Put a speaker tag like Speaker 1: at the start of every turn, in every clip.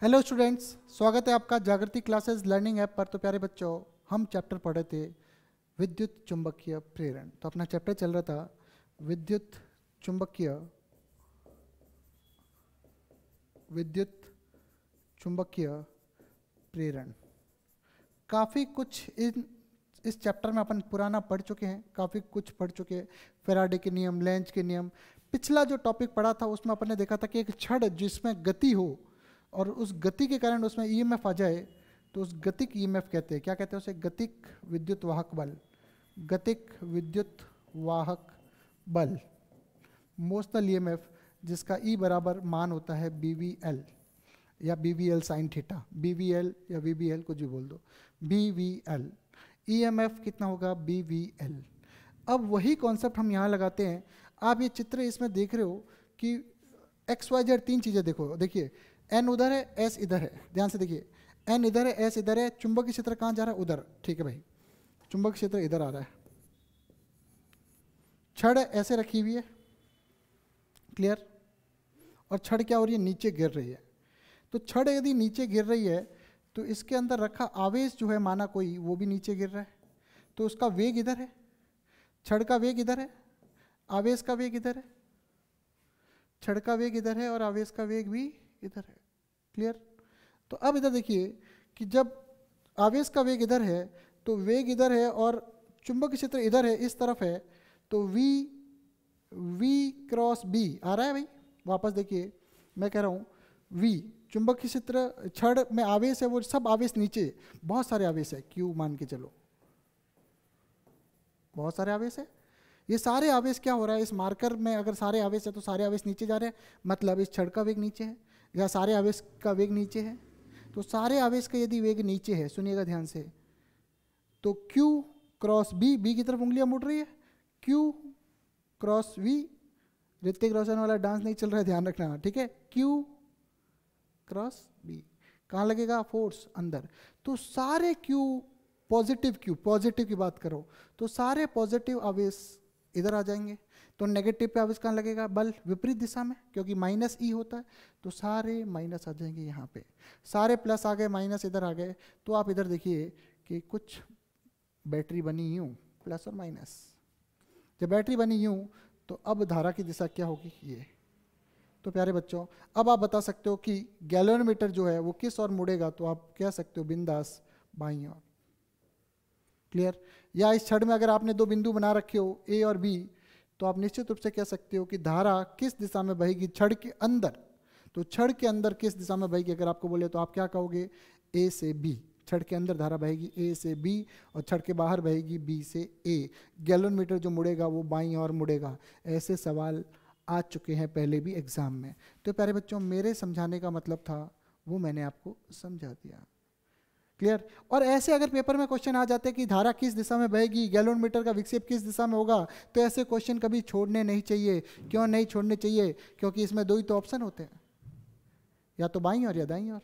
Speaker 1: Hello students, स्वागत है आपका जागृति क्लासेस लर्निंग ऐप पर। तो प्यारे बच्चों, हम चैप्टर पढ़ रहे थे विद्युत चुंबकीय प्रेरण। तो अपना चैप्टर चल रहा था विद्युत चुंबकीय प्रेरण। काफ़ी कुछ इस चैप्टर में अपन पुराना पढ़ चुके हैं, काफ़ी कुछ पढ़ चुके हैं। फैराडे के नियम, लेंज के नियम। पिछला जो टॉपिक पढ़ा था उसमें अपन ने देखा था कि एक छड़ जिसमें गति हो और उस गति के कारण उसमें ईएमएफ आ जाए तो उस गतिक ईएमएफ कहते हैं। क्या कहते हैं उसे? गतिक विद्युत वाहक बल। गतिक विद्युत वाहक बल, मोशनल ईएमएफ, जिसका ई बराबर मान होता है BVL या BVL साइन थीटा। BVL या VBL कुछ भी बोल दो, BVL। ईएमएफ कितना होगा? BVL। अब वही कॉन्सेप्ट हम यहाँ लगाते हैं। आप ये चित्र इसमें देख रहे हो कि XYZ तीन चीज़ें देखो। देखिए, N उधर है, S इधर है। ध्यान से देखिए, N इधर है, S इधर है। चुंबकीय क्षेत्र कहाँ जा रहा है? उधर। ठीक है भाई, चुंबकीय क्षेत्र इधर आ रहा है। छड़ ऐसे रखी हुई है, क्लियर? और छड़ क्या हो रही है? नीचे गिर रही है। तो छड़ यदि नीचे गिर रही है तो इसके अंदर रखा आवेश जो है, माना कोई, वो भी नीचे गिर रहा है। तो उसका वेग इधर है, छड़ का वेग इधर है, आवेश का वेग इधर है। छड़ का वेग इधर है और आवेश का वेग भी इधर है, क्लियर? तो अब इधर देखिए कि जब आवेश का वेग इधर है तो वेग इधर है और चुंबकीय क्षेत्र इधर है, इस तरफ है। तो V क्रॉस B आ रहा है भाई। वापस देखिए, मैं कह रहा हूँ V चुंबकीय क्षेत्र, छड़ में आवेश है, वो सब आवेश नीचे, बहुत सारे आवेश है, Q मान के चलो, बहुत सारे आवेश है। ये सारे आवेश क्या हो रहा है इस मार्कर में? अगर सारे आवेश है तो सारे आवेश नीचे जा रहे हैं, मतलब इस छड़ का वेग नीचे है या सारे आवेश का वेग नीचे है। तो सारे आवेश का यदि वेग नीचे है, सुनिएगा ध्यान से, तो Q क्रॉस B की तरफ उंगलियां मुड़ रही है। Q cross V, Hrithik Roshan वाला डांस नहीं चल रहा है, ध्यान रखना, ठीक है? Q क्रॉस B कहाँ लगेगा? फोर्स अंदर। तो सारे पॉजिटिव की बात करो तो सारे पॉजिटिव आवेश इधर आ जाएंगे। तो नेगेटिव पे आवेश कहाँ लगेगा? बल विपरीत दिशा में, क्योंकि माइनस ई होता है। तो सारे माइनस आ जाएंगे यहाँ पे, सारे प्लस आ गए, माइनस इधर आ गए। तो आप इधर देखिए कि कुछ बैटरी बनी यूँ, प्लस और माइनस। जब बैटरी बनी यूँ तो अब धारा की दिशा क्या होगी? ये। तो प्यारे बच्चों, अब आप बता सकते हो कि गैल्वेनोमीटर जो है वो किस ओर मुड़ेगा? तो आप कह सकते हो बिंदास बाईं ओर, क्लियर? या इस छड़ में अगर आपने दो बिंदु बना रखे हो A और B, तो आप निश्चित रूप से कह सकते हो कि धारा किस दिशा में बहेगी छड़ के अंदर। तो छड़ के अंदर किस दिशा में बहेगी अगर आपको बोले तो आप क्या कहोगे? A से B। छड़ के अंदर धारा बहेगी A से B और छड़ के बाहर बहेगी B से A। गैल्वेनोमीटर जो मुड़ेगा वो बाईं ओर मुड़ेगा। ऐसे सवाल आ चुके हैं पहले भी एग्जाम में। तो प्यारे बच्चों, मेरे समझाने का मतलब था वो मैंने आपको समझा दिया, क्लियर? और ऐसे अगर पेपर में क्वेश्चन आ जाते कि धारा किस दिशा में बहेगी, गैल्वेनोमीटर का विक्षेप किस दिशा में होगा, तो ऐसे क्वेश्चन कभी छोड़ने नहीं चाहिए। क्यों नहीं छोड़ने चाहिए? क्योंकि इसमें दो ही तो ऑप्शन होते हैं, या तो बाईं ओर या दाईं ओर,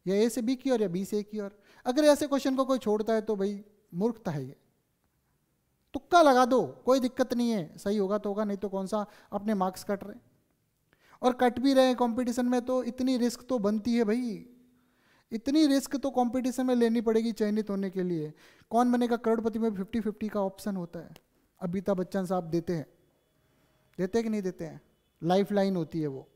Speaker 1: या A से B की ओर या B से A की ओर। अगर ऐसे क्वेश्चन को कोई छोड़ता है तो भाई मूर्खता है ये। तुक्का लगा दो, कोई दिक्कत नहीं है, सही होगा तो होगा, नहीं तो कौन सा अपने मार्क्स कट रहे। और कट भी रहे कंपटीशन में तो इतनी रिस्क तो बनती है भाई, इतनी रिस्क तो कंपटीशन में लेनी पड़ेगी चयनित होने के लिए। कौन बनेगा करोड़पति में 50-50 का ऑप्शन होता है। अमिताभ बच्चन साहब देते हैं कि नहीं देते हैं? लाइफ लाइन होती है वो,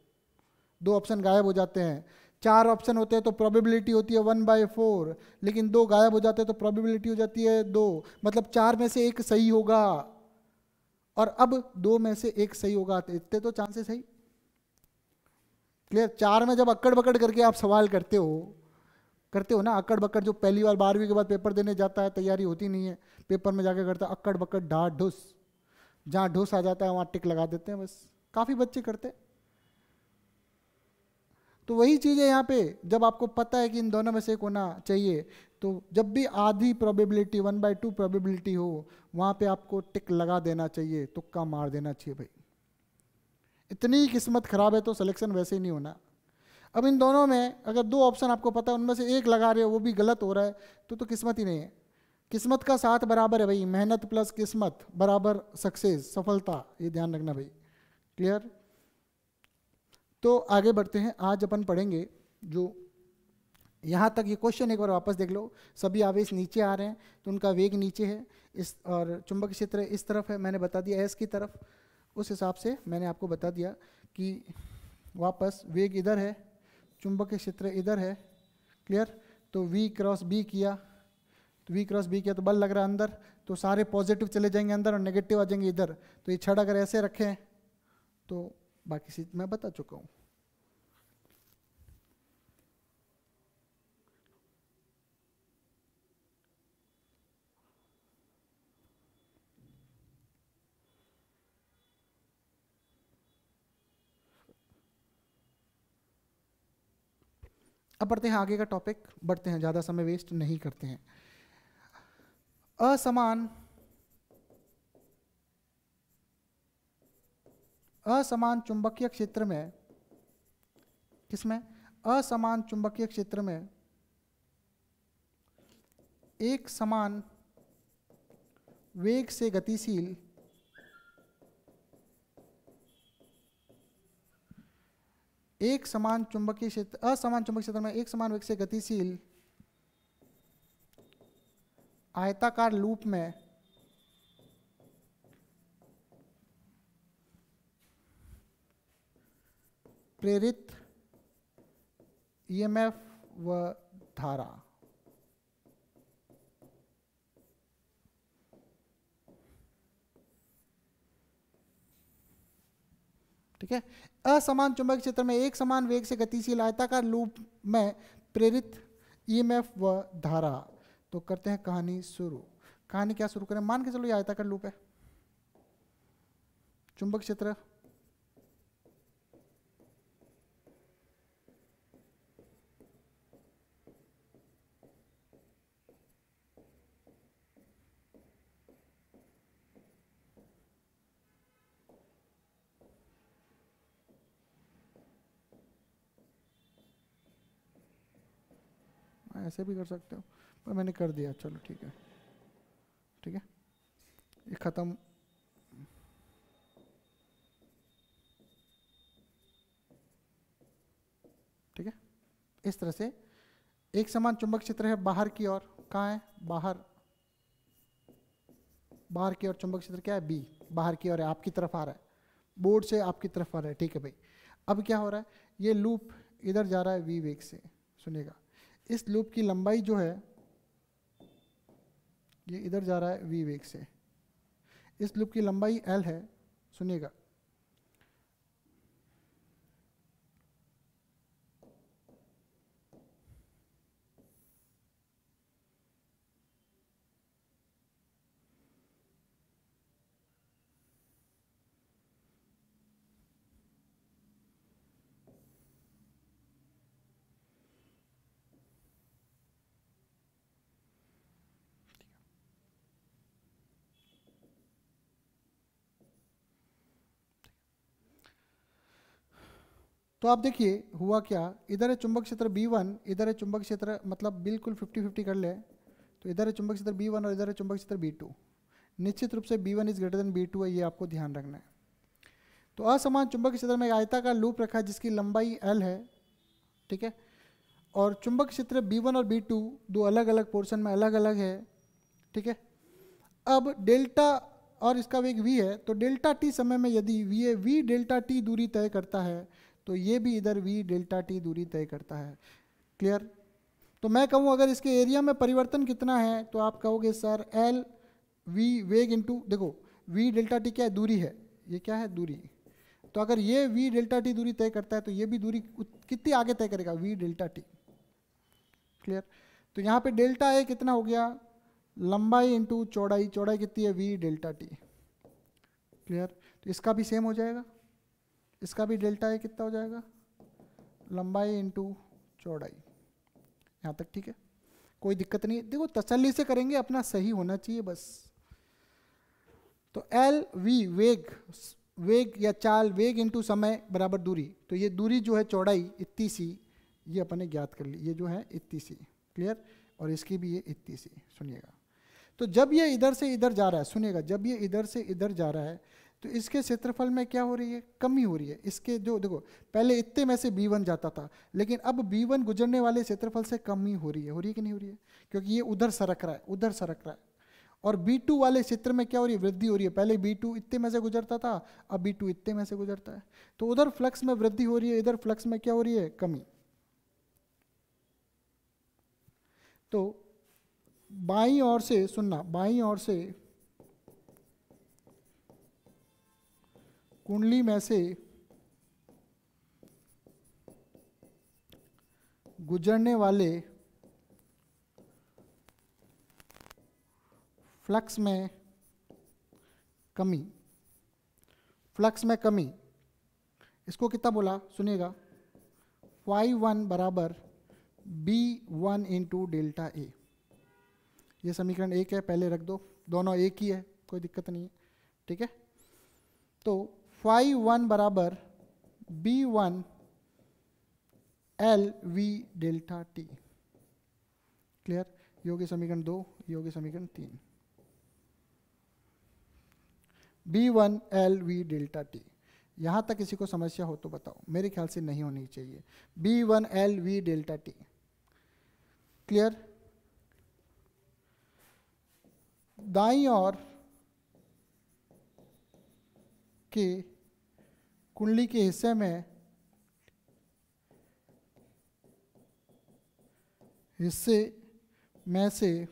Speaker 1: दो ऑप्शन गायब हो जाते हैं। चार ऑप्शन होते हैं तो प्रोबेबिलिटी होती है 1/4, लेकिन दो गायब हो जाते हैं तो प्रोबेबिलिटी हो जाती है 2, मतलब चार में से एक सही होगा और अब दो में से एक सही होगा। इतने तो चांसेस है, क्लियर? चार में जब अक्कड़ बकड़ करके आप सवाल करते हो ना, अक्कड़ बकड़, जो पहली बार 12वीं के बाद पेपर देने जाता है, तैयारी होती नहीं है, पेपर में जाके करता है अक्कड़ बकड़ ढाट ढुस, जहाँ ढुस आ जाता है वहाँ टिक लगा देते हैं, बस। काफ़ी बच्चे करते हैं। तो वही चीज़ है यहाँ पे, जब आपको पता है कि इन दोनों में से एक होना चाहिए, तो जब भी आधी प्रोबेबिलिटी 1/2 प्रोबेबिलिटी हो, वहाँ पे आपको टिक लगा देना चाहिए, तुक्का मार देना चाहिए भाई। इतनी किस्मत खराब है तो सिलेक्शन वैसे ही नहीं होना। अब इन दोनों में अगर दो ऑप्शन आपको पता है, उनमें से एक लगा रहे हो वो भी गलत हो रहा है, तो किस्मत ही नहीं है। किस्मत का साथ बराबर है भाई, मेहनत प्लस किस्मत बराबर सक्सेस, सफलता, ये ध्यान रखना भाई, क्लियर? तो आगे बढ़ते हैं। आज अपन पढ़ेंगे जो यहाँ तक ये क्वेश्चन एक बार वापस देख लो, सभी आवेश नीचे आ रहे हैं तो उनका वेग नीचे है, इस और चुंबकीय क्षेत्र इस तरफ है, मैंने बता दिया एस की तरफ, उस हिसाब से मैंने आपको बता दिया कि वापस वेग इधर है, चुंबकीय क्षेत्र इधर है, क्लियर। तो V क्रॉस B किया, तो V क्रॉस B किया तो बल लग रहा है अंदर, तो सारे पॉजिटिव चले जाएंगे अंदर और नेगेटिव आ जाएंगे इधर। तो ये छड़ अगर ऐसे रखें तो बाकी चीज मैं बता चुका हूँ। अब बढ़ते हैं आगे का टॉपिक, बढ़ते हैं, ज़्यादा समय वेस्ट नहीं करते हैं। असमान चुंबकीय क्षेत्र में, किसमें? असमान चुंबकीय क्षेत्र में एक समान वेग से गतिशील असमान चुंबकीय क्षेत्र में एक समान वेग से गतिशील आयताकार लूप में प्रेरित ईएमएफ व धारा, ठीक है। असमान चुंबकीय क्षेत्र में एक समान वेग से गतिशील आयताकार लूप में प्रेरित ईएमएफ व धारा। तो करते हैं कहानी शुरू। कहानी क्या शुरू करें? मान के चलो ये आयताकार लूप है, चुंबक क्षेत्र ऐसे भी कर सकते हो, पर मैंने कर दिया, चलो ठीक है, ठीक है, ये खत्म। ठीक है, इस तरह से एक समान चुंबक क्षेत्र है बाहर की ओर, कहाँ है? बाहर की ओर चुंबक क्षेत्र क्या है? बी, बाहर की ओर है, आपकी तरफ आ रहा है, बोर्ड से आपकी तरफ आ रहा है, ठीक है भाई। अब क्या हो रहा है? ये लूप इधर जा रहा है वी वेग से, सुनिएगा, इस लूप की लंबाई जो है ये इधर जा रहा है वी वेग से, इस लूप की लंबाई एल है, सुनिएगा, तो आप देखिए हुआ क्या, इधर है चुंबक क्षेत्र B1, इधर है चुंबक क्षेत्र, मतलब बिल्कुल 50-50 कर ले, तो इधर है चुंबक क्षेत्र B1 और इधर है चुंबक क्षेत्र B2। निश्चित रूप से B1 is greater than B2 है, ये आपको ध्यान रखना है। तो असमान चुंबक क्षेत्र में एक आयताकार लूप रखा है जिसकी लंबाई L है, ठीक है, और चुंबक क्षेत्र B1 और B2 दो अलग अलग पोर्शन में अलग अलग है, ठीक है। अब डेल्टा और इसका वेग v है, तो डेल्टा t समय में यदि v डेल्टा t दूरी तय करता है तो ये भी इधर v डेल्टा t दूरी तय करता है, क्लियर। तो मैं कहूँ अगर इसके एरिया में परिवर्तन कितना है तो आप कहोगे सर L v वेग इंटू, देखो v डेल्टा t क्या है? दूरी है, ये क्या है? दूरी। तो अगर ये v डेल्टा t दूरी तय करता है तो ये भी दूरी कितनी आगे तय करेगा? v delta t, clear. तो यहाँ पे डेल्टा a कितना हो गया? लंबाई इंटू चौड़ाई, चौड़ाई कितनी है? v delta t, clear. तो इसका भी सेम हो जाएगा, इसका भी डेल्टा ए कितना हो जाएगा? लंबाई इंटू चौड़ाई, यहाँ तक ठीक है, कोई दिक्कत नहीं। देखो तसल्ली से करेंगे, अपना सही होना चाहिए बस। तो एल वी वेग या चाल, वेग इंटू समय बराबर दूरी, तो ये दूरी जो है चौड़ाई इतनी सी, ये अपने ज्ञात कर ली, ये जो है इतनी सी, क्लियर, और इसकी भी ये इतनी सी, सुनिएगा। तो जब ये इधर से इधर जा रहा है, सुनिएगा, जब ये इधर से इधर जा रहा है तो इसके क्षेत्रफल में क्या हो रही है, कमी हो रही है। इसके जो देखो पहले इतने में से B1 जाता था, लेकिन अब B1 गुजरने वाले क्षेत्रफल से कमी हो रही है कि नहीं हो रही है, क्योंकि ये उधर सरक रहा है, उधर सरक रहा है। और B2 वाले क्षेत्र में क्या हो रही है, वृद्धि हो रही है। पहले B2 इतने में से गुजरता था, अब B2 इतने में से गुजरता है। तो उधर फ्लक्स में वृद्धि हो रही है, इधर फ्लक्स में क्या हो रही है, कमी। तो बाईं ओर से सुनना, बाईं ओर से कुंडली में से गुजरने वाले फ्लक्स में कमी, फ्लक्स में कमी, इसको कितना बोला सुनिएगा, φ1 बराबर B1 इंटू डेल्टा ए। ये समीकरण 1 है, पहले रख दो, दोनों एक ही है, कोई दिक्कत नहीं है, ठीक है। तो φ1 बराबर B1 LV delta T. Clear? ये होगी समीकरण 2, ये होगी समीकरण 3। B1 LV delta T. यहां तक किसी को समस्या हो तो बताओ, मेरे ख्याल से नहीं होनी चाहिए। B1 LV delta T. Clear? दाईं ओर के कुंडली के हिस्से में से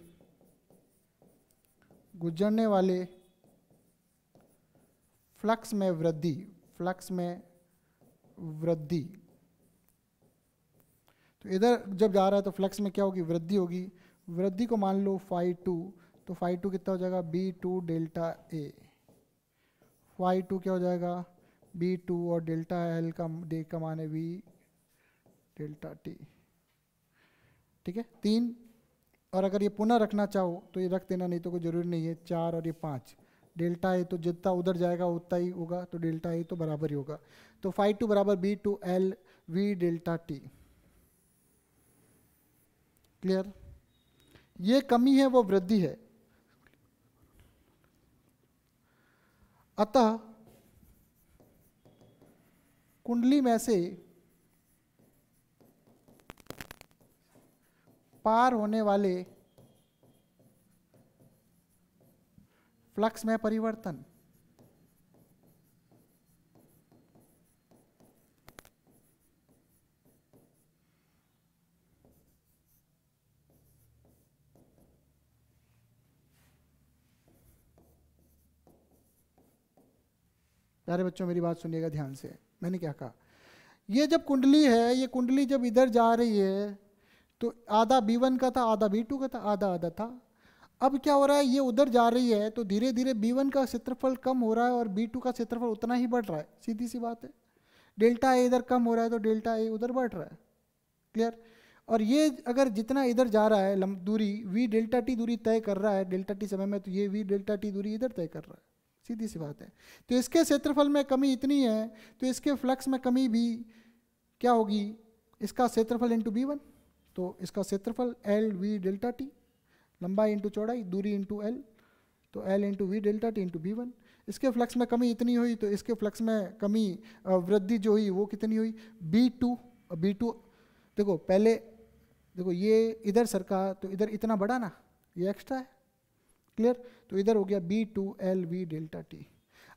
Speaker 1: गुजरने वाले फ्लक्स में वृद्धि, फ्लक्स में वृद्धि, तो इधर जब जा रहा है तो फ्लक्स में क्या होगी, वृद्धि होगी। वृद्धि को मान लो φ2, तो φ2 कितना हो जाएगा, B2 डेल्टा ए। φ2 क्या हो जाएगा, B2 और डेल्टा एल का मान है V डेल्टा टी। ठीक है, 3। और अगर ये पुनः रखना चाहो तो ये रख देना, नहीं तो कोई जरूरी नहीं है। 4 और ये 5, डेल्टा ए तो जितना उधर जाएगा उतना ही होगा, तो डेल्टा ए तो बराबर ही होगा। तो φ2 बराबर B2 L V delta T. Clear? ये कमी है, वो वृद्धि है। अतः कुंडली में से पार होने वाले फ्लक्स में परिवर्तन प्यारे बच्चों मेरी बात सुनिएगा ध्यान से, मैंने क्या कहा। ये जब कुंडली है, ये कुंडली जब इधर जा रही है तो आधा B1 का था, आधा B2 का था, आधा आधा था। अब क्या हो रहा है, ये उधर जा रही है तो धीरे धीरे B1 का क्षेत्रफल कम हो रहा है और B2 का क्षेत्रफल उतना ही बढ़ रहा है, सीधी सी बात है। डेल्टा ए इधर कम हो रहा है तो डेल्टा ए उधर बढ़ रहा है। क्लियर? और ये अगर जितना इधर जा रहा है दूरी V डेल्टा टी दूरी तय कर रहा है डेल्टा टी समय में, तो ये V डेल्टा टी दूरी इधर तय कर रहा है, सीधी सी बात है। तो इसके क्षेत्रफल में कमी इतनी है तो इसके फ्लक्स में कमी भी क्या होगी, इसका क्षेत्रफल इंटू B1। तो इसका क्षेत्रफल L V डेल्टा टी, लंबाई इंटू चौड़ाई, दूरी इंटू L, तो L into V delta T into B1। इसके फ्लक्स में कमी इतनी हुई तो इसके फ्लक्स में कमी वृद्धि जो हुई वो कितनी हुई, B2। B2 देखो पहले देखो ये इधर सरका तो इधर इतना बड़ा ना, ये एक्स्ट्रा है। क्लियर? तो इधर हो गया B2 L V delta T.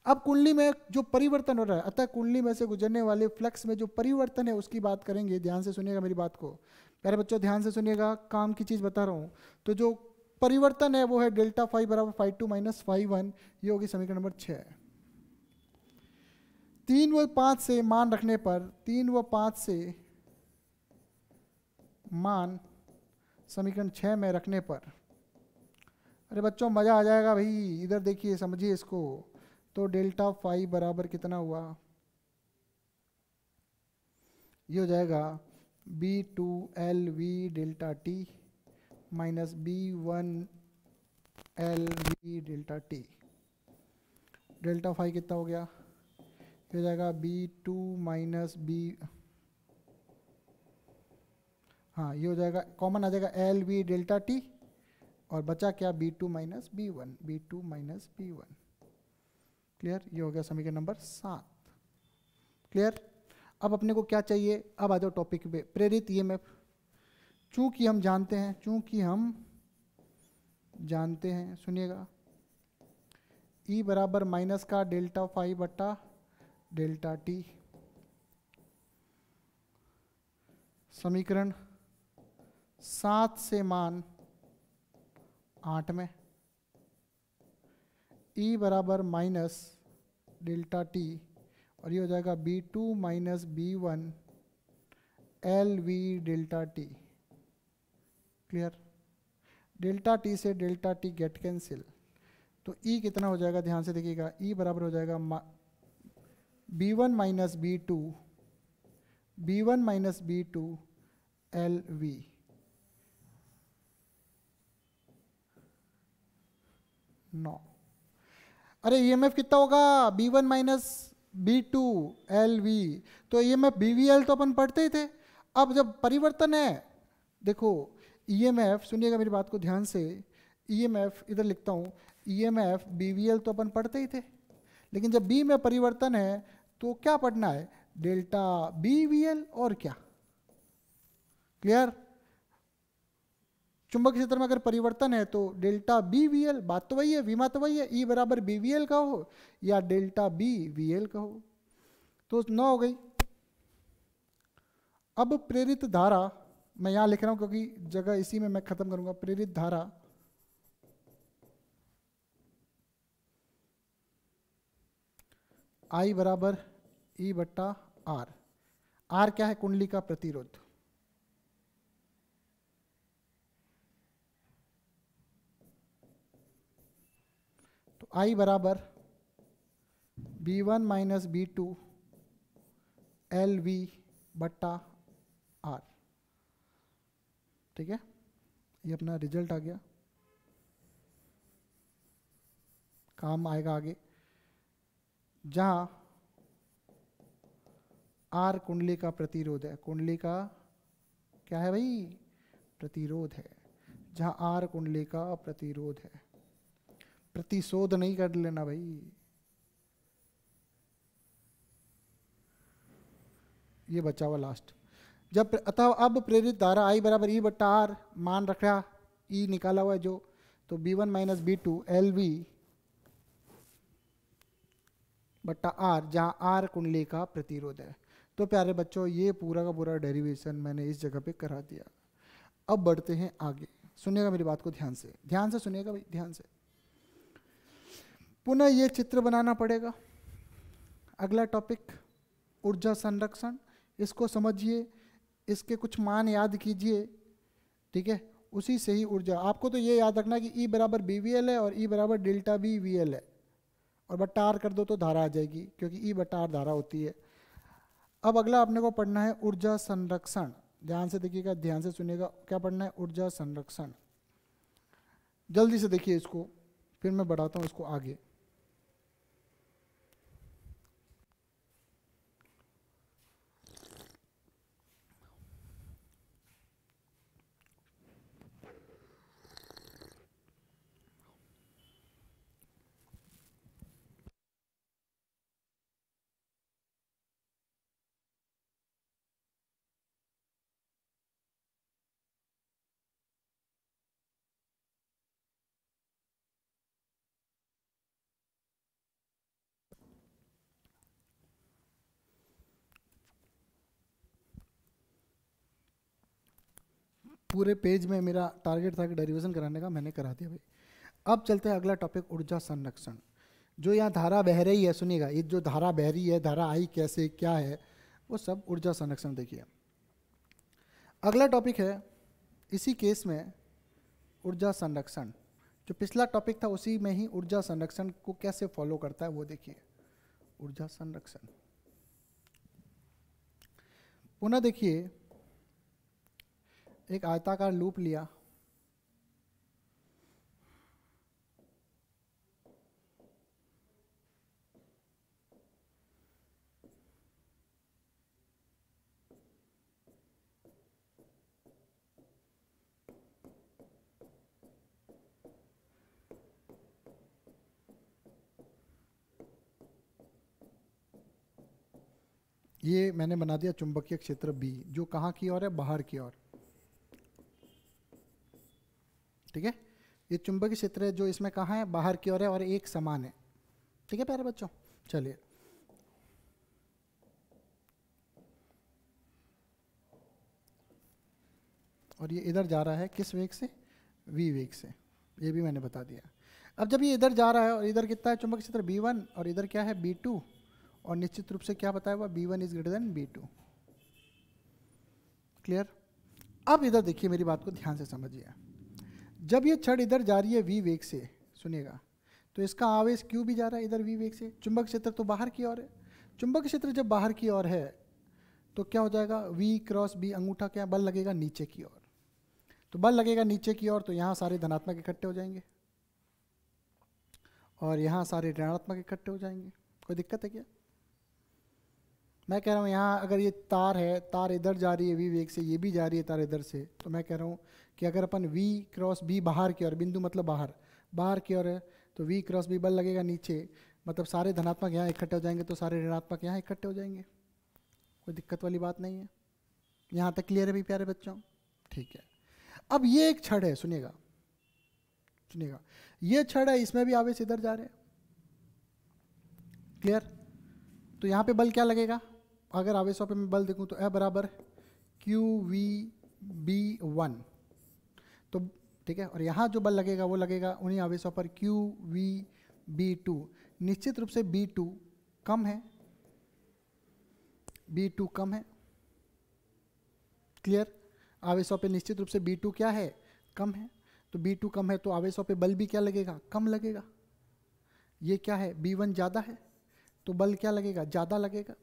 Speaker 1: अब कुंडली में जो परिवर्तन हो रहा है, अतः कुंडली में से गुजरने वाले फ्लक्स में जो परिवर्तन है उसकी बात करेंगे। ध्यान से सुनिएगा मेरी बात को, प्यारे बच्चों ध्यान से सुनिएगा, काम की चीज़ बता रहा हूँ। तो जो परिवर्तन है वो है डेल्टा फाई बराबर φ2 माइनस φ1, ये होगी समीकरण नंबर 6। 3 व 5 से मान रखने पर, 3 व 5 से मान समीकरण 6 में रखने पर, अरे बच्चों मज़ा आ जाएगा भाई, इधर देखिए समझिए इसको। तो डेल्टा फाई बराबर कितना हुआ, ये हो जाएगा B2 LV delta T minus B1 LV delta T. Delta phi कितना हो गया, ये हो जाएगा B2 माइनस B, हाँ ये हो जाएगा, कॉमन आ जाएगा LV डेल्टा टी, और बचा क्या B2 minus B1, B2 minus B1। Clear, ये हो गया समीकरण नंबर 7। क्लियर। अब अपने को क्या चाहिए, अब आ जाओ टॉपिक पे, प्रेरित ईएमएफ। चूंकि हम जानते हैं, सुनिएगा, E बराबर माइनस का डेल्टा फाई बट्टा डेल्टा टी, समीकरण 7 से मान 8 में E बराबर माइनस डेल्टा टी, और ये हो जाएगा B2 minus B1 LV delta T. Clear. Delta T से डेल्टा टी गेट कैंसिल, तो E कितना हो जाएगा, ध्यान से देखिएगा, E बराबर हो जाएगा B1 minus B2 LV। No, अरे ईएमएफ कितना होगा, B1 माइनस B2 LV, तो ईएमएफ BVL तो अपन पढ़ते ही थे। अब जब परिवर्तन है, देखो ईएमएफ, सुनिएगा मेरी बात को ध्यान से, ईएमएफ इधर लिखता हूँ, ईएमएफ BVL तो अपन पढ़ते ही थे, लेकिन जब B में परिवर्तन है तो क्या पढ़ना है, डेल्टा BVL, और क्या। क्लियर। चुंबकीय क्षेत्र में अगर परिवर्तन है तो डेल्टा BVL, बात तो वही है, विमा तो वही है, E बराबर BVL का हो या डेल्टा BVL का हो, तो 9 हो गई। अब प्रेरित धारा, मैं यहां लिख रहा हूं क्योंकि जगह इसी में मैं खत्म करूंगा। प्रेरित धारा I बराबर E बट्टा R। R क्या है, कुंडली का प्रतिरोध। तो I बराबर B1 माइनस B2 LV बट्टा R। ठीक है, ये अपना रिजल्ट आ गया, काम आएगा आगे, जहां R कुंडली का प्रतिरोध है, कुंडली का क्या है भाई, प्रतिरोध है, जहां R कुंडली का प्रतिरोध है। प्रतिशोध नहीं कर लेना भाई, ये बचा हुआ लास्ट। जब अतः अब प्रेरित धारा I बराबर E बट्टा R, मान रख रहा, E निकाला हुआ है जो, तो B1 माइनस B2 LV बट्टा R, जहां R कुंडली का प्रतिरोध है। तो प्यारे बच्चों, ये पूरा का पूरा डेरिवेशन मैंने इस जगह पे करा दिया। अब बढ़ते हैं आगे, सुनिएगा मेरी बात को ध्यान से सुनिएगा भाई, ध्यान से। पुनः ये चित्र बनाना पड़ेगा। अगला टॉपिक ऊर्जा संरक्षण, इसको समझिए, इसके कुछ मान याद कीजिए, ठीक है, उसी से ही ऊर्जा। आपको तो ये याद रखना कि E बराबर BVL है और E बराबर डेल्टा BVL है, और बट्टा R कर दो तो धारा आ जाएगी, क्योंकि E बट्टा R धारा होती है। अब अगला अपने को पढ़ना है ऊर्जा संरक्षण। ध्यान से देखिएगा, ध्यान से सुनिएगा, क्या पढ़ना है, ऊर्जा संरक्षण। जल्दी से देखिए इसको, फिर मैं बढ़ाता हूँ इसको आगे। पूरे पेज में मेरा टारगेट था कि डेरिवेशन कराने का, मैंने करा दिया भाई। अब चलते हैं अगला टॉपिक, ऊर्जा संरक्षण। जो यहाँ धारा बह रही है, सुनिएगा, ये जो धारा बह रही है, धारा आई कैसे, क्या है, वो सब ऊर्जा संरक्षण। देखिए अगला टॉपिक है इसी केस में ऊर्जा संरक्षण। जो पिछला टॉपिक था उसी में ही ऊर्जा संरक्षण को कैसे फॉलो करता है वो देखिए। ऊर्जा संरक्षण पुनः देखिए, एक आयताकार लूप लिया, ये मैंने बना दिया चुंबकीय क्षेत्र बी, जो कहाँ की ओर है, बाहर की ओर। ठीक है, ये चुंबकीय क्षेत्र है जो इसमें कहाँ है, बाहर की ओर है और एक समान है। ठीक है प्यारे बच्चों, चलिए और ये इधर जा रहा है किस वेग से, v वेग से, ये भी मैंने बता दिया। अब जब ये इधर जा रहा है और इधर कितना है चुंबकीय क्षेत्र b1 और इधर क्या है b2, और निश्चित रूप से क्या बताया हुआ, b1 is greater than b2। Clear. अब इधर देखिए, मेरी बात को ध्यान से समझिए। जब ये छड़ इधर जा रही है v वेग से, सुनिएगा, तो इसका आवेश q भी जा रहा है इधर v वेग से। चुंबक क्षेत्र तो बाहर की ओर है, चुंबक क्षेत्र जब बाहर की ओर है तो क्या हो जाएगा, v क्रॉस b, अंगूठा क्या बल लगेगा नीचे की ओर, तो बल लगेगा नीचे की ओर, तो यहाँ सारे धनात्मक इकट्ठे हो जाएंगे और यहाँ सारे ऋणात्मक इकट्ठे हो जाएंगे। कोई दिक्कत है क्या? मैं कह रहा हूँ यहाँ अगर ये तार है, तार इधर जा रही है v वेग से, ये भी जा रही है तार इधर से, तो मैं कह रहा हूँ कि अगर अपन v क्रॉस b बाहर की ओर, बिंदु मतलब बाहर, बाहर की ओर है, तो v क्रॉस b बल लगेगा नीचे, मतलब सारे धनात्मक यहाँ इकट्ठे हो जाएंगे तो सारे ऋणात्मक यहाँ इकट्ठे हो जाएंगे। कोई दिक्कत वाली बात नहीं है। यहाँ तक क्लियर है भी प्यारे बच्चों? ठीक है। अब ये एक छड़ है, सुनिएगा सुनिएगा, ये छड़ है, इसमें भी आवेश इधर जा रहे हैं। क्लियर। तो यहाँ पे बल क्या लगेगा, अगर आवेशों पे मैं बल देखूं तो F बराबर QVB1, तो ठीक है, और यहाँ जो बल लगेगा वो लगेगा उन्हीं आवेशों पर QVB2। निश्चित रूप से B2 कम है, B2 कम है। क्लियर। आवेशों पे निश्चित रूप से B2 क्या है, कम है, तो B2 कम है तो आवेशों पे बल भी क्या लगेगा, कम लगेगा। ये क्या है, B1 ज़्यादा है तो बल क्या लगेगा, ज़्यादा लगेगा।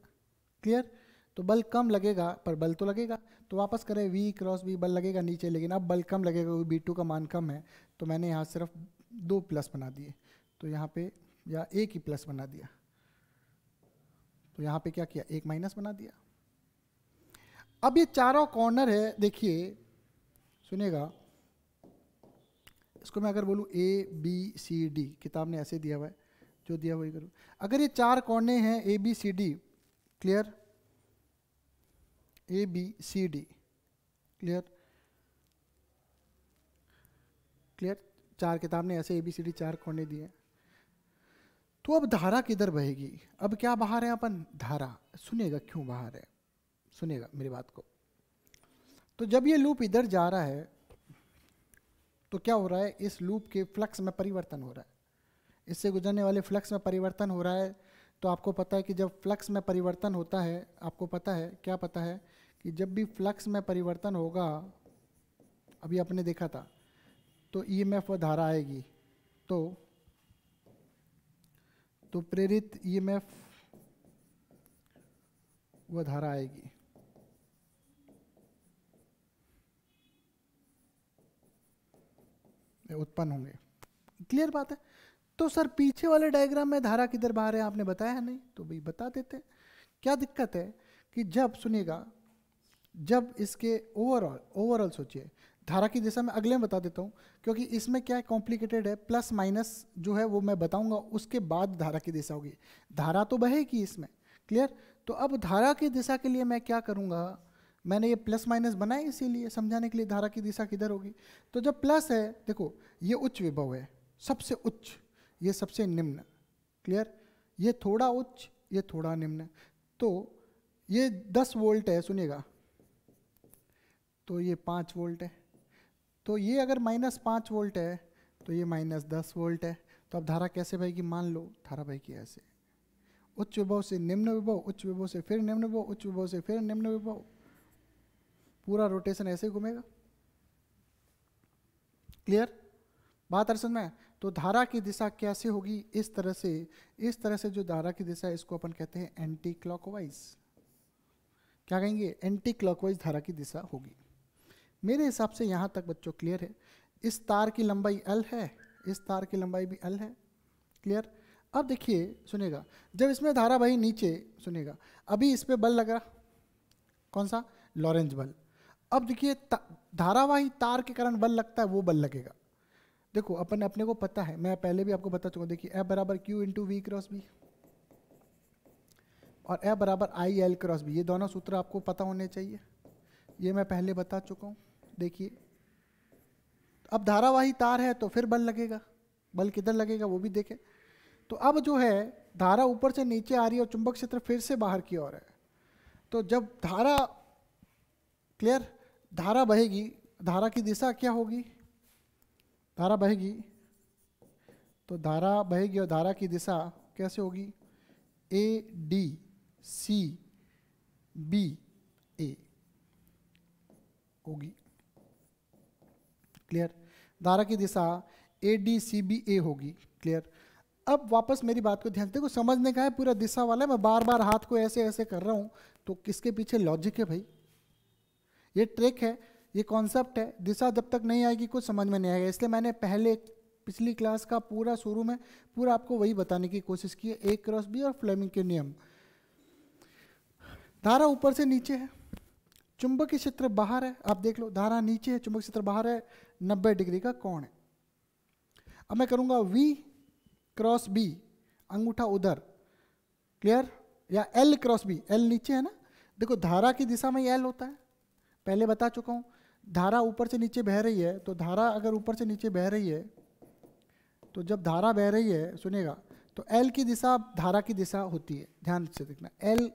Speaker 1: क्लियर। तो बल कम लगेगा पर बल तो लगेगा। तो वापस करें, V क्रॉस B बल लगेगा नीचे, लेकिन अब बल कम लगेगा क्योंकि B2 का मान कम है, तो मैंने यहाँ सिर्फ 2 प्लस बना दिए, तो यहाँ पे या एक ही प्लस बना दिया, तो यहाँ पे क्या किया, एक माइनस बना दिया। अब ये चारों कॉर्नर है, देखिए सुनिएगा, इसको मैं अगर बोलूँ ABCD, किताब ने ऐसे दिया हुआ है, जो दिया वही करूँ। अगर ये चार कोने हैं ABCD, clear, ABCD, clear clear, चार किताब ने ऐसे ABCD चार कोने दिए। तो अब धारा किधर बहेगी, अब क्या बाहर है अपन, धारा। सुनिएगा क्यों बाहर है, सुनिएगा मेरी बात को। तो जब ये लूप इधर जा रहा है तो क्या हो रहा है, इस लूप के फ्लक्स में परिवर्तन हो रहा है, इससे गुजरने वाले फ्लक्स में परिवर्तन हो रहा है। तो आपको पता है कि जब फ्लक्स में परिवर्तन होता है, आपको पता है, क्या पता है कि जब भी फ्लक्स में परिवर्तन होगा, अभी आपने देखा था, तो ईएमएफ व धारा आएगी, तो प्रेरित ईएमएफ व धारा आएगी। उत्पन्न होंगे। क्लियर बात है। तो सर पीछे वाले डायग्राम में धारा किधर बाहर है, आपने बताया नहीं, तो भाई बता देते हैं। क्या दिक्कत है कि जब, सुनिएगा, जब इसके ओवरऑल सोचिए, धारा की दिशा में अगले में बता देता हूँ, क्योंकि इसमें क्या है, कॉम्प्लिकेटेड है, प्लस माइनस जो है वो मैं बताऊंगा, उसके बाद धारा की दिशा होगी। धारा तो बहेगी इसमें। क्लियर। तो अब धारा की दिशा के लिए मैं क्या करूँगा, मैंने ये प्लस माइनस बनाए इसीलिए समझाने के लिए, धारा की दिशा किधर होगी। तो जब प्लस है, देखो ये उच्च विभव है, सबसे उच्च, ये सबसे निम्न। क्लियर। ये थोड़ा उच्च, ये थोड़ा निम्न। तो ये 10 वोल्ट है, सुनिएगा, तो ये 5 वोल्ट है। तो ये अगर -5 वोल्ट है तो ये -10 वोल्ट है। तो अब धारा कैसे बहेगी, मान लो धारा बहेगी ऐसे, उच्च विभव से निम्न विभव, उच्च विभव से फिर निम्न विभव, उच्च विभव से फिर निम्न विभव, पूरा रोटेशन ऐसे घूमेगा। क्लियर बात अर्थ में। तो धारा की दिशा कैसे होगी, इस तरह से, इस तरह से जो धारा की दिशा है इसको अपन कहते हैं एंटी क्लॉकवाइज। क्या कहेंगे, एंटी क्लॉकवाइज धारा की दिशा होगी। मेरे हिसाब से यहाँ तक बच्चों क्लियर है। इस तार की लंबाई L है, इस तार की लंबाई भी L है। क्लियर। अब देखिए, सुनिएगा, जब इसमें धारा बही नीचे, सुनिएगा, अभी इस पे बल लगा, कौन सा, लॉरेंज बल। अब देखिए धारावाही तार के कारण बल लगता है, वो बल लगेगा। देखो अपने को पता है, मैं पहले भी आपको बता चुका हूँ, देखिए F बराबर Q into V cross B। और F बराबर आई एल क्रॉस बी। ये दोनों सूत्र आपको पता होने चाहिए, ये मैं पहले बता चुका हूँ। देखिए अब धारावाही तार है तो फिर बल लगेगा, बल किधर लगेगा वो भी देखें। तो अब जो है धारा ऊपर से नीचे आ रही है और चुंबक क्षेत्र फिर से बाहर की ओर है। तो जब धारा, क्लियर, धारा बहेगी, धारा की दिशा क्या होगी, धारा बहेगी, तो धारा बहेगी और धारा की दिशा कैसे होगी, ए डी सी बी ए होगी। क्लियर, धारा की दिशा ए डी सी बी ए होगी। क्लियर। अब वापस मेरी बात को ध्यान से देखो, समझने का है, पूरा दिशा वाला है, मैं बार बार हाथ को ऐसे ऐसे कर रहा हूं, तो किसके पीछे लॉजिक है भाई, ये ट्रिक है, ये कॉन्सेप्ट है। दिशा जब तक नहीं आएगी कुछ समझ में नहीं आएगा, इसलिए मैंने पहले पिछली क्लास का पूरा शुरू में पूरा आपको वही बताने की कोशिश की है, ए क्रॉस बी और फ्लेमिंग के नियम। धारा ऊपर से नीचे है, चुंबकीय क्षेत्र बाहर है, आप देख लो धारा नीचे है, चुंबकीय क्षेत्र बाहर है, 90 डिग्री का कोण है। अब मैं करूंगा V क्रॉस B, अंगूठा उधर, क्लियर, या L क्रॉस B, L नीचे है ना, देखो धारा की दिशा में L होता है, पहले बता चुका हूं। धारा ऊपर से नीचे बह रही है, तो धारा अगर ऊपर से नीचे बह रही है, तो जब धारा बह रही है, सुनिएगा, तो L की दिशा धारा की दिशा होती है, ध्यान से देखना। L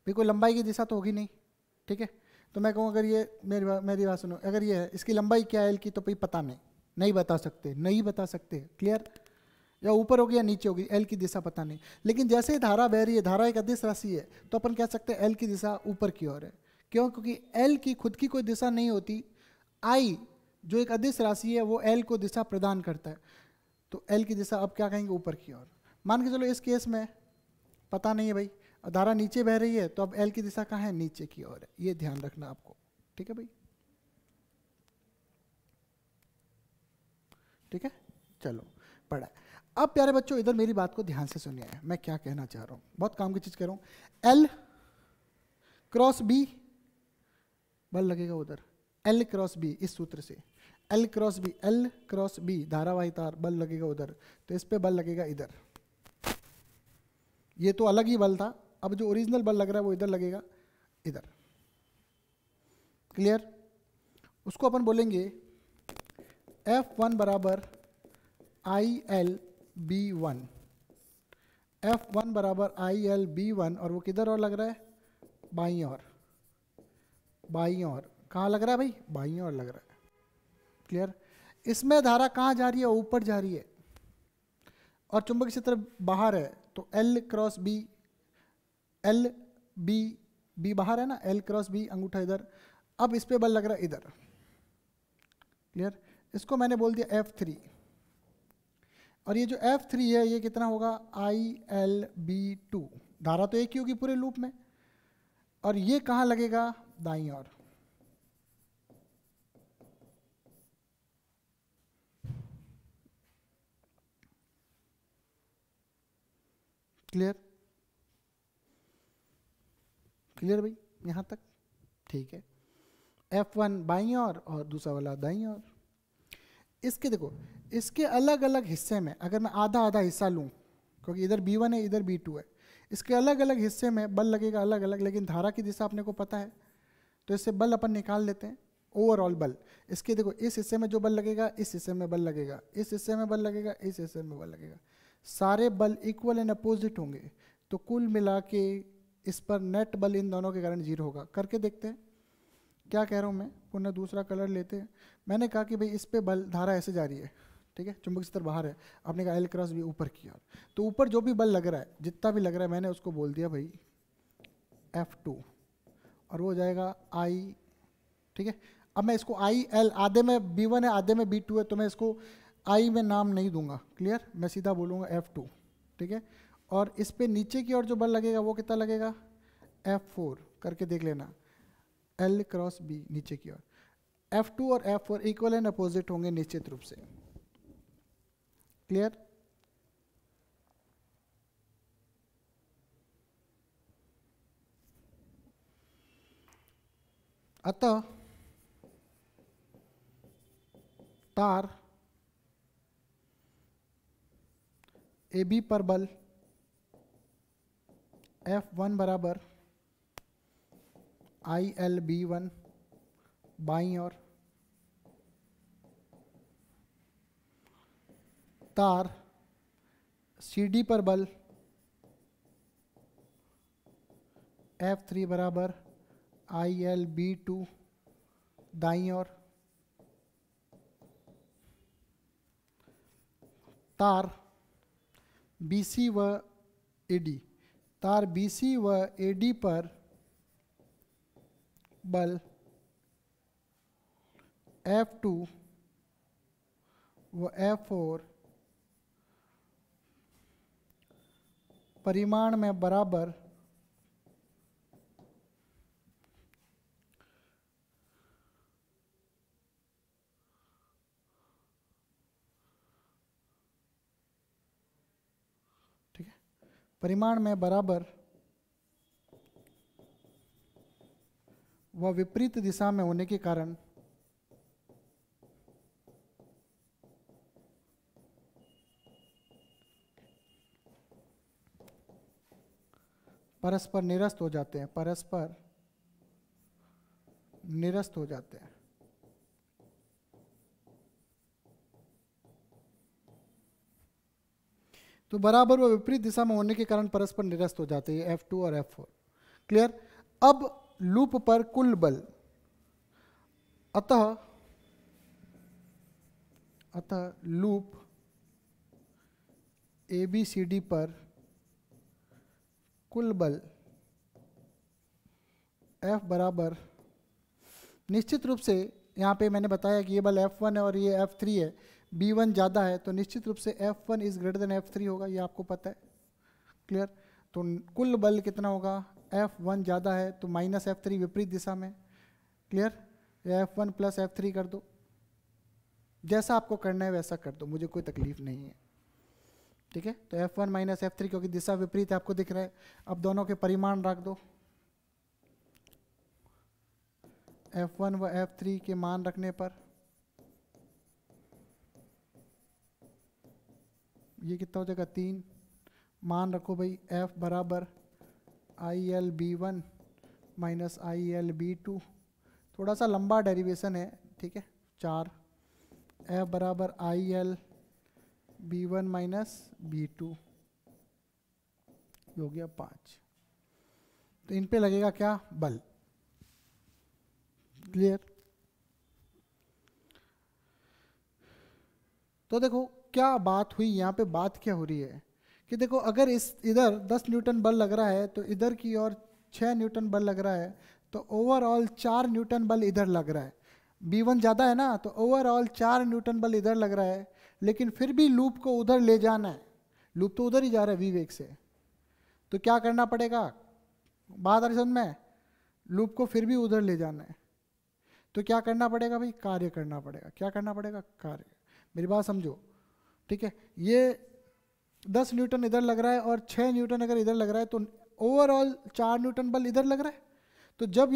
Speaker 1: बिल्कुल लंबाई की दिशा तो होगी नहीं, ठीक है। तो मैं कहूँ अगर ये मेरी बात सुनो, अगर ये है, इसकी लंबाई क्या है L की, तो भाई पता नहीं बता सकते, नहीं बता सकते, क्लियर, या ऊपर होगी या नीचे होगी, L की दिशा पता नहीं। लेकिन जैसे ही धारा बह रही है, धारा एक अदिश राशि है, तो अपन कह सकते हैं L की दिशा ऊपर की ओर है। क्यों? क्योंकि L की खुद की कोई दिशा नहीं होती, I जो एक अदिश राशि है वो L को दिशा प्रदान करता है, तो L की दिशा अब क्या कहेंगे, ऊपर की ओर। मान के चलो इस केस में पता नहीं है भाई, धारा नीचे बह रही है, तो अब L की दिशा कहाँ है, नीचे की ओर है, ये ध्यान रखना आपको, ठीक है भाई, ठीक है। चलो पढ़ा। अब प्यारे बच्चों इधर मेरी बात को ध्यान से सुनिए, मैं क्या कहना चाह रहा हूं, बहुत काम की चीज कह रहा हूं। L क्रॉस B बल लगेगा उधर, L क्रॉस B, इस सूत्र से L क्रॉस B धारावाही तार, बल लगेगा उधर, तो इस पे बल लगेगा इधर। ये तो अलग ही बल था, अब जो ओरिजिनल बल लग रहा है वो इधर लगेगा, इधर, क्लियर। उसको अपन बोलेंगे F1 बराबर ILB1, F1 बराबर ILB1, और वो किधर और लग रहा है, बाईं ओर, बाईं ओर, कहाँ लग रहा है भाई, बाईं ओर लग रहा है, क्लियर। इसमें धारा कहाँ जा रही है, ऊपर जा रही है, और चुंबकीय क्षेत्र बाहर है, तो L cross B, L B बाहर है ना, L क्रॉस B, अंगूठा इधर, अब इस पे बल लग रहा है इधर, क्लियर। इसको मैंने बोल दिया F3, और ये जो F3 है ये कितना होगा, ILB2, धारा तो एक ही होगी पूरे लूप में, और ये कहाँ लगेगा, दाईं ओर, क्लियर, क्लियर भाई, यहां तक ठीक है। F1 बाईं ओर और दूसरा वाला दाईं ओर। इसके देखो, इसके अलग अलग हिस्से में अगर मैं आधा आधा हिस्सा लूं, क्योंकि इधर B1 है इधर B2 है, इसके अलग अलग हिस्से में बल लगेगा अलग अलग, लेकिन धारा की दिशा अपने को पता है, तो इससे बल अपन निकाल लेते हैं, ओवरऑल बल। इसके देखो, इस हिस्से में जो बल लगेगा, इस हिस्से में बल लगेगा, इस हिस्से में बल लगेगा, इस हिस्से में बल लगेगा, सारे बल इक्वल एंड अपोजिट होंगे, तो कुल मिला के इस पर नेट बल इन दोनों के कारण 0 होगा। करके देखते हैं क्या कह रहा हूँ मैं, पुनः दूसरा कलर लेते हैं। मैंने कहा कि भाई इस पे बल, धारा ऐसे जा रही है, ठीक है, चुंबकीय क्षेत्र बाहर है, आपने कहा L क्रॉस B ऊपर की ओर, तो ऊपर जो भी बल लग रहा है, जितना भी लग रहा है, मैंने उसको बोल दिया भाई F2, और वो हो जाएगा I, ठीक है। अब मैं इसको IL, आधे में B1 है आधे में B2 है, तो मैं इसको I में नाम नहीं दूंगा, क्लियर, मैं सीधा बोलूँगा F2, ठीक है। और इस पे नीचे की ओर जो बल लगेगा वो कितना लगेगा, F4, करके देख लेना, L क्रॉस B नीचे की ओर, F2 और F4 इक्वल एंड अपोजिट होंगे निश्चित रूप से, क्लियर। अतः तार AB पर बल F1 बराबर ILB1 बाईं ओर, तार CD पर बल F3 बराबर ILB2 दाईं ओर, तार BC व AD, तार BC व AD पर बल F2 व F4 परिमाण में बराबर परिमाण में बराबर व विपरीत दिशा में होने के कारण परस्पर निरस्त हो जाते हैं, परस्पर निरस्त हो जाते हैं। तो बराबर व विपरीत दिशा में होने के कारण परस्पर निरस्त हो जाते हैं F2 और F4। क्लियर। अब लूप पर कुल बल, अतः लूप ABCD पर कुल बल F बराबर, निश्चित रूप से यहाँ पे मैंने बताया कि ये बल F1 है और ये F3 है, B1 ज़्यादा है तो निश्चित रूप से F1 is greater than F3 होगा, ये आपको पता है। क्लियर। तो कुल बल कितना होगा, F1 ज़्यादा है तो माइनस F3 विपरीत दिशा में। क्लियर। या F1 प्लस F3 कर दो, जैसा आपको करना है वैसा कर दो, मुझे कोई तकलीफ नहीं है। ठीक है। तो F1 माइनस F3 क्योंकि दिशा विपरीत आपको दिख रहा है। अब दोनों के परिमाण रख दो, F1 व F3 के मान रखने पर ये कितना हो जाएगा 3। मान रखो भाई F बराबर ILB1 माइनस ILB2, थोड़ा सा लंबा डेरिवेशन है। ठीक है। 4 F बराबर ILB1 माइनस B2 हो गया 5। तो इन पे लगेगा क्या, बल। क्लियर। तो देखो क्या बात हुई यहाँ पे, बात क्या हो रही है कि देखो अगर इस इधर 10 न्यूटन बल लग रहा है तो इधर की ओर 6 न्यूटन बल लग रहा है, तो ओवरऑल 4 न्यूटन बल इधर लग रहा है। B1 ज़्यादा है ना, तो ओवरऑल 4 न्यूटन बल इधर लग रहा है, लेकिन फिर भी लूप को उधर ले जाना है। लूप तो उधर ही जा रहा है V वेग से, तो क्या करना पड़ेगा, बात आ रही समझ में, लूप को फिर भी उधर ले जाना है तो क्या करना पड़ेगा भाई, कार्य करना पड़ेगा। क्या करना पड़ेगा, कार्य। मेरी बात समझो। ठीक है। ये 10 न्यूटन इधर लग रहा है और 6 न्यूटन अगर इधर लग रहा है तो ओवरऑल 4 न्यूटन बल इधर लग रहा है। तो जब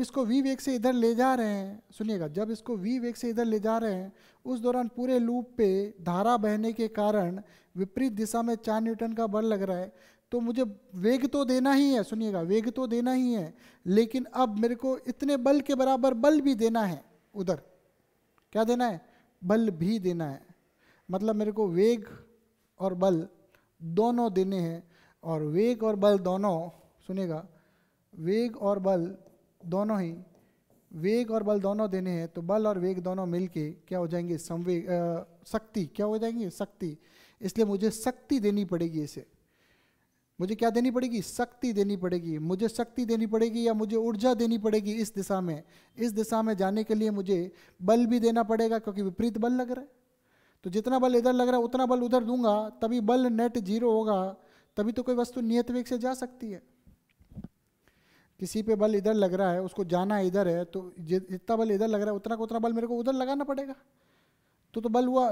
Speaker 1: इसको V वेग से इधर ले जा रहे हैं, सुनिएगा, जब इसको V वेग से इधर ले जा रहे हैं उस दौरान पूरे लूप पे धारा बहने के कारण विपरीत दिशा में 4 न्यूटन का बल लग रहा है, तो मुझे वेग तो देना ही है, सुनिएगा, वेग तो देना ही है, लेकिन अब मेरे को इतने बल के बराबर बल भी देना है उधर। क्या देना है, बल भी देना है। मतलब मेरे को वेग और बल दोनों देने हैं, और वेग और बल दोनों, सुनिएगा, वेग और बल दोनों ही, वेग और बल दोनों देने हैं, तो बल और वेग दोनों मिलके क्या हो जाएंगे, संवेग, शक्ति। क्या हो जाएंगे, शक्ति। इसलिए मुझे शक्ति देनी पड़ेगी इसे। मुझे क्या देनी पड़ेगी, शक्ति देनी पड़ेगी। मुझे शक्ति देनी पड़ेगी या मुझे ऊर्जा देनी पड़ेगी इस दिशा में। इस दिशा में जाने के लिए मुझे बल भी देना पड़ेगा क्योंकि विपरीत बल लग रहा है। तो जितना बल इधर लग रहा है उतना बल उधर दूंगा, तभी बल नेट 0 होगा, तभी तो कोई वस्तु नियत वेग से जा सकती है। किसी पे बल इधर लग रहा है, उसको जाना इधर है, तो जितना बल इधर लग रहा है उतना का उतना बल मेरे को उधर लगाना पड़ेगा, तो बल हुआ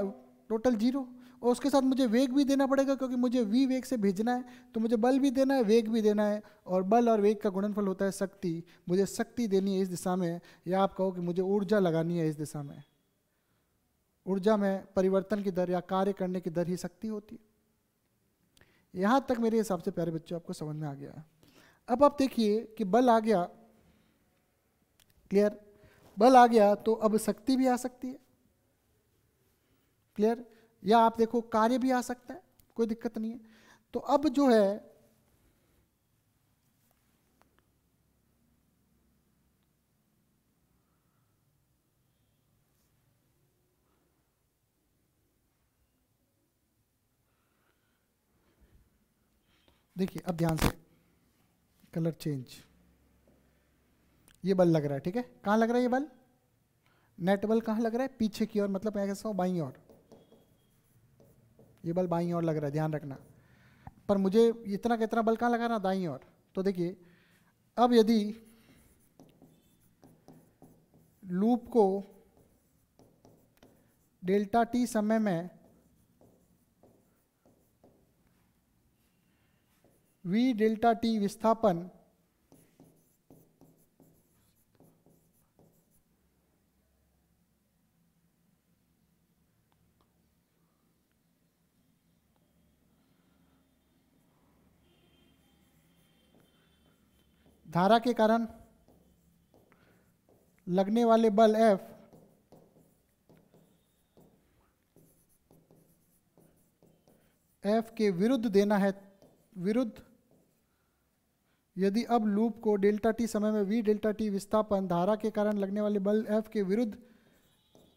Speaker 1: टोटल 0। और उसके साथ मुझे वेग भी देना पड़ेगा क्योंकि मुझे V वेग से भेजना है, तो मुझे बल भी देना है, वेग भी देना है, और बल और वेग का गुणनफल होता है शक्ति। मुझे शक्ति देनी है इस दिशा में, या आप कहो कि मुझे ऊर्जा लगानी है इस दिशा में। ऊर्जा में परिवर्तन की दर या कार्य करने की दर ही शक्ति होती है। यहाँ तक मेरे हिसाब से प्यारे बच्चों आपको समझ में आ गया। अब आप देखिए कि बल आ गया, क्लियर, बल आ गया तो अब शक्ति भी आ सकती है, क्लियर, या आप देखो कार्य भी आ सकता है, कोई दिक्कत नहीं है। तो अब जो है देखिए, अब ध्यान से, कलर चेंज, ये बल लग रहा है, ठीक है, कहाँ लग रहा है ये बल, नेट बल कहाँ लग रहा है, पीछे की ओर, मतलब मैं कहता हूँ बाईं ओर, ये बल बाईं ओर लग रहा है, ध्यान रखना। पर मुझे इतना कितना बल कहाँ लगा रहा, दाईं ओर। तो देखिए अब यदि लूप को डेल्टा टी समय में v डेल्टा टी विस्थापन धारा के कारण लगने वाले बल F के विरुद्ध देना है, विरुद्ध, यदि अब लूप को डेल्टा टी समय में v डेल्टा टी विस्थापन धारा के कारण लगने वाले बल F के विरुद्ध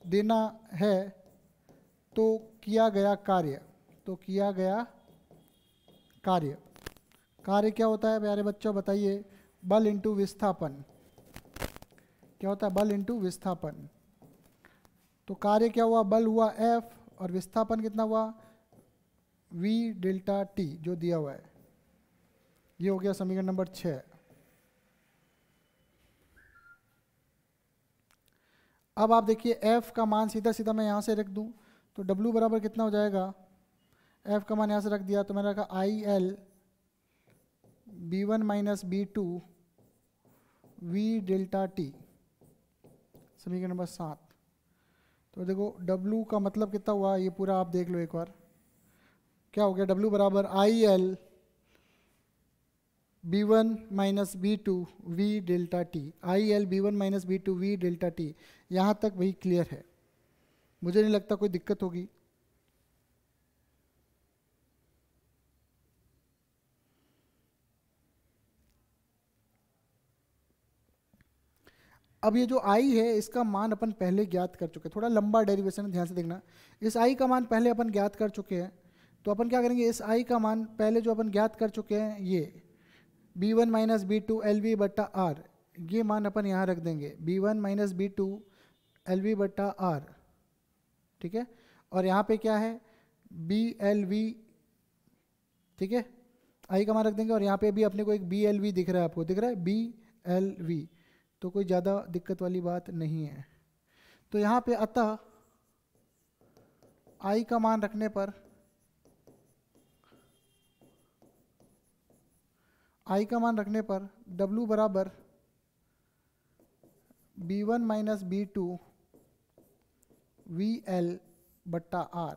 Speaker 1: देना है तो किया गया कार्य, तो किया गया कार्य, कार्य क्या होता है प्यारे बच्चों बताइए, बल इंटू विस्थापन, क्या होता है, बल इंटू विस्थापन। तो कार्य क्या हुआ, बल हुआ F और विस्थापन कितना हुआ v डेल्टा टी जो दिया हुआ है। ये हो गया समीकरण नंबर 6। अब आप देखिए F का मान सीधा सीधा मैं यहाँ से रख दूँ तो W बराबर कितना हो जाएगा, F का मान यहाँ से रख दिया तो मैंने रखा IL B1 minus B2 V delta T, समीकरण नंबर 7। तो देखो W का मतलब कितना हुआ, ये पूरा आप देख लो एक बार, क्या हो गया, W बराबर IL B1 minus B2 V delta T, IL B1 minus B2 V delta T. यहाँ तक वही क्लियर है, मुझे नहीं लगता कोई दिक्कत होगी। अब ये जो I है इसका मान अपन पहले ज्ञात कर चुके हैं, थोड़ा लंबा डेरिवेशन है, ध्यान से देखना। इस I का मान पहले अपन ज्ञात कर चुके हैं, तो अपन क्या करेंगे, इस I का मान पहले जो अपन ज्ञात कर चुके हैं ये B1 माइनस B2 LV बट्टा R, ये मान अपन यहाँ रख देंगे, B1 माइनस B2 LV बट्टा R, ठीक है। और यहाँ पे क्या है BLV, ठीक है, I का मान रख देंगे और यहाँ पे भी अपने को एक BLV दिख रहा है, आपको दिख रहा है BLV, तो कोई ज़्यादा दिक्कत वाली बात नहीं है। तो यहाँ पे अतः I का मान रखने पर, I का मान रखने पर W बराबर B1 माइनस B2 VL बट्टा R,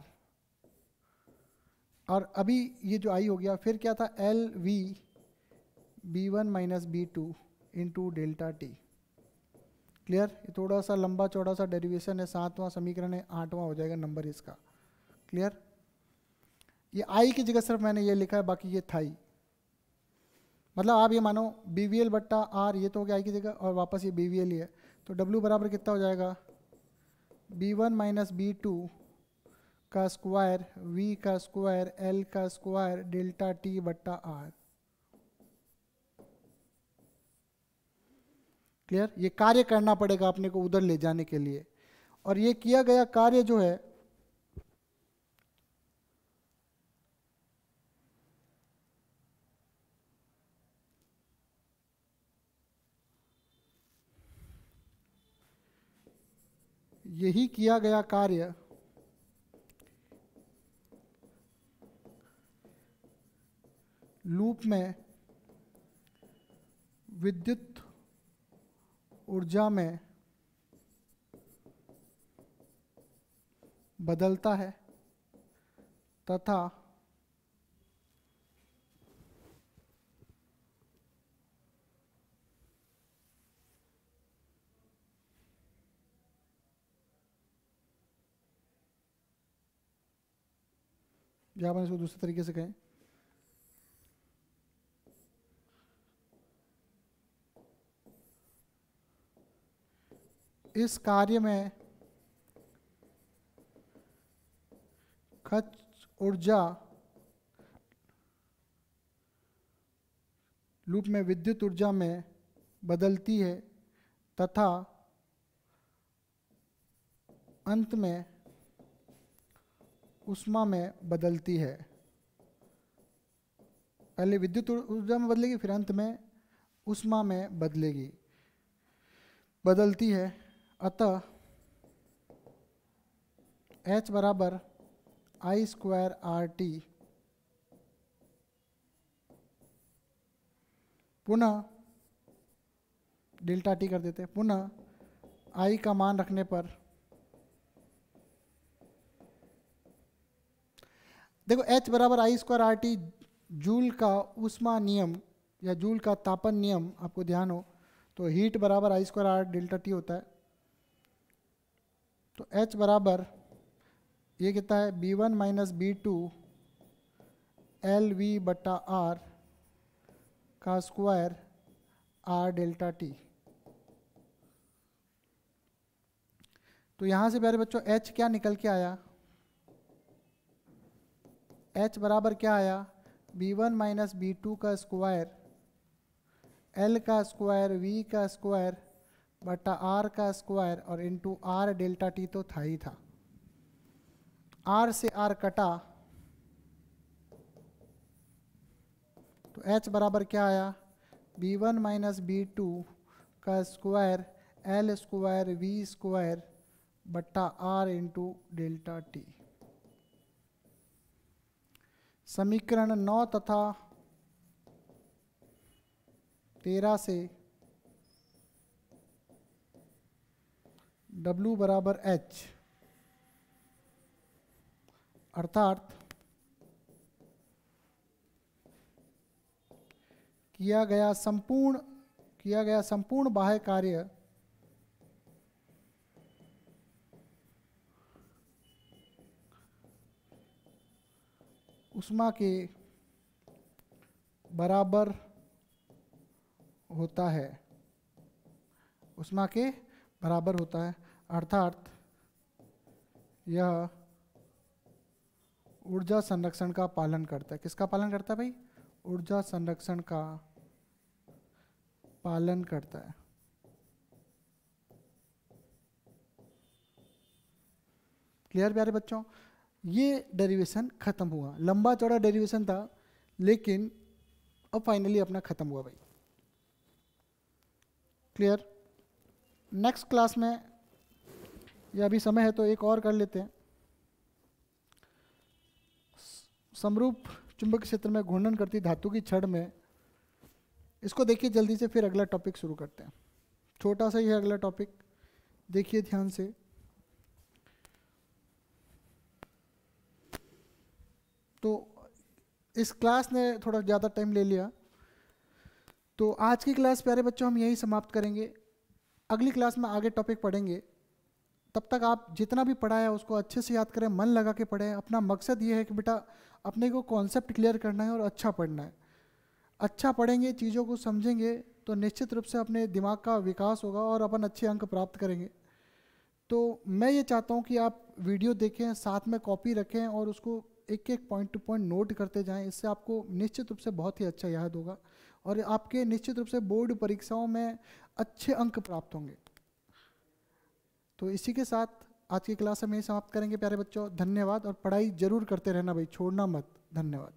Speaker 1: और अभी ये जो I हो गया, फिर क्या था LV B1 minus B2 into delta T, clear. ये थोड़ा सा लंबा चौड़ा सा डेरिवेशन है, 7वां समीकरण है, 8वां हो जाएगा नंबर इसका, क्लियर। ये I की जगह सिर्फ मैंने ये लिखा है, बाकी ये था ही, मतलब आप ये मानो BVL बट्टा R, ये तो हो गया I की जगह, और वापस ये BVL ही है। तो W बराबर कितना हो जाएगा, B1 माइनस B2 का स्क्वायर V का स्क्वायर L का स्क्वायर डेल्टा T बट्टा R, क्लियर। ये कार्य करना पड़ेगा अपने को उधर ले जाने के लिए, और ये किया गया कार्य जो है यही किया गया कार्य लूप में विद्युत ऊर्जा में बदलता है तथा या अपन इसको दूसरे तरीके से कहें, इस कार्य में खर्च ऊर्जा लूप में विद्युत ऊर्जा में बदलती है तथा अंत में ऊष्मा में बदलती है। पहले विद्युत ऊर्जा में बदलेगी, फिर अंत में ऊष्मा में बदलती है। अतः H बराबर I² RT, पुनः डेल्टा टी कर देते हैं, पुनः I का मान रखने पर देखो H बराबर I² RT जूल का ऊष्मा नियम या जूल का तापन नियम आपको ध्यान हो तो हीट बराबर I² R डेल्टा टी होता है। तो H बराबर ये कितना है B1 माइनस B2 LV बटा R का स्क्वायर R डेल्टा टी। तो यहाँ से प्यारे बच्चों H क्या निकल के आया, H बराबर क्या आया B1 माइनस B2 का स्क्वायर L का स्क्वायर V का स्क्वायर बटा R का स्क्वायर और इंटू R डेल्टा टी तो था ही था। R से R कटा तो H बराबर क्या आया B1 माइनस B2 का square L square V square बटा R इंटू डेल्टा टी। समीकरण 9 तथा 13 से W बराबर H अर्थात किया गया संपूर्ण बाह्य कार्य ऊष्मा के बराबर होता है, ऊष्मा के बराबर होता है, अर्थात यह ऊर्जा संरक्षण का पालन करता है। किसका पालन करता है भाई? ऊर्जा संरक्षण का पालन करता है। क्लियर प्यारे बच्चों? ये डेरिवेशन खत्म हुआ, लंबा चौड़ा डेरिवेशन था लेकिन अब फाइनली अपना खत्म हुआ भाई। क्लियर? नेक्स्ट क्लास में ये अभी समय है तो एक और कर लेते हैं। समरूप चुंबकीय क्षेत्र में घूर्णन करती धातु की छड़ में, इसको देखिए जल्दी से, फिर अगला टॉपिक शुरू करते हैं। छोटा सा ही है अगला टॉपिक, देखिए ध्यान से। तो इस क्लास ने थोड़ा ज़्यादा टाइम ले लिया, तो आज की क्लास प्यारे बच्चों हम यही समाप्त करेंगे। अगली क्लास में आगे टॉपिक पढ़ेंगे। तब तक आप जितना भी पढ़ा है उसको अच्छे से याद करें, मन लगा के पढ़ें। अपना मकसद ये है कि बेटा अपने को कॉन्सेप्ट क्लियर करना है और अच्छा पढ़ना है। अच्छा पढ़ेंगे, चीज़ों को समझेंगे तो निश्चित रूप से अपने दिमाग का विकास होगा और अपन अच्छे अंक प्राप्त करेंगे। तो मैं ये चाहता हूँ कि आप वीडियो देखें, साथ में कॉपी रखें और उसको एक एक पॉइंट टू पॉइंट नोट करते जाएं। इससे आपको निश्चित रूप से बहुत ही अच्छा याद होगा और आपके निश्चित रूप से बोर्ड परीक्षाओं में अच्छे अंक प्राप्त होंगे। तो इसी के साथ आज की क्लास हम यही समाप्त करेंगे प्यारे बच्चों। धन्यवाद, और पढ़ाई जरूर करते रहना भाई, छोड़ना मत। धन्यवाद।